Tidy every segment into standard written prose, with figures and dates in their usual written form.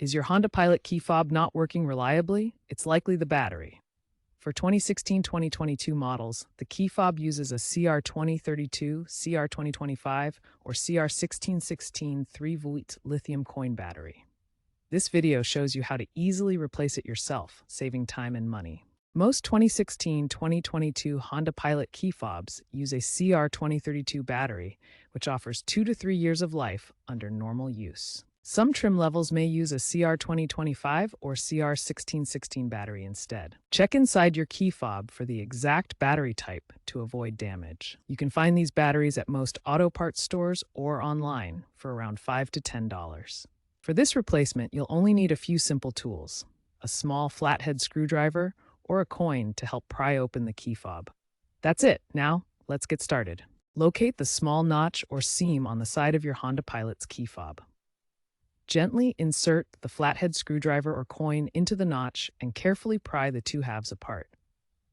Is your Honda Pilot key fob not working reliably? It's likely the battery. For 2016-2022 models, the key fob uses a CR2032, CR2025, or CR1616 3-volt lithium coin battery. This video shows you how to easily replace it yourself, saving time and money. Most 2016-2022 Honda Pilot key fobs use a CR2032 battery, which offers 2 to 3 years of life under normal use. Some trim levels may use a CR2025 or CR1616 battery instead. Check inside your key fob for the exact battery type to avoid damage. You can find these batteries at most auto parts stores or online for around $5 to $10. For this replacement, you'll only need a few simple tools: a small flathead screwdriver or a coin to help pry open the key fob. That's it. Now, let's get started. Locate the small notch or seam on the side of your Honda Pilot's key fob. Gently insert the flathead screwdriver or coin into the notch and carefully pry the two halves apart.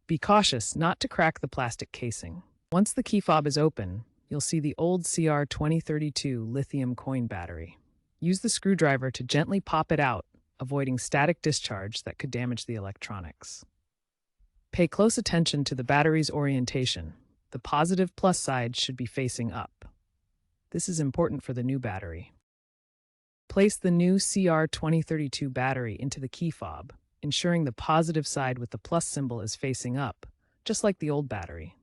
Be cautious not to crack the plastic casing. Once the key fob is open, you'll see the old CR2032 lithium coin battery. Use the screwdriver to gently pop it out, avoiding static discharge that could damage the electronics. Pay close attention to the battery's orientation. The positive plus side should be facing up. This is important for the new battery. Place the new CR2032 battery into the key fob, ensuring the positive side with the plus symbol is facing up, just like the old battery.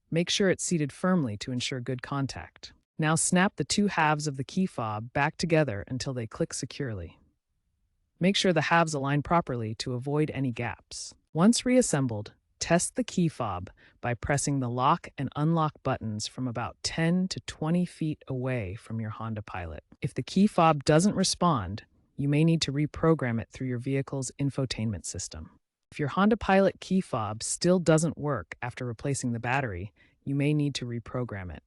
Make sure it's seated firmly to ensure good contact. Now snap the two halves of the key fob back together until they click securely. Make sure the halves align properly to avoid any gaps. Once reassembled, test the key fob by pressing the lock and unlock buttons from about 10 to 20 feet away from your Honda Pilot. If the key fob doesn't respond, you may need to reprogram it through your vehicle's infotainment system. If your Honda Pilot key fob still doesn't work after replacing the battery, you may need to reprogram it.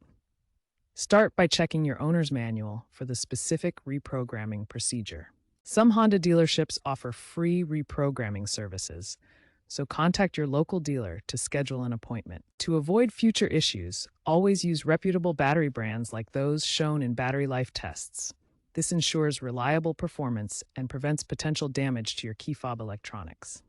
Start by checking your owner's manual for the specific reprogramming procedure. Some Honda dealerships offer free reprogramming services, so contact your local dealer to schedule an appointment. To avoid future issues, always use reputable battery brands like those shown in battery life tests. This ensures reliable performance and prevents potential damage to your key fob electronics.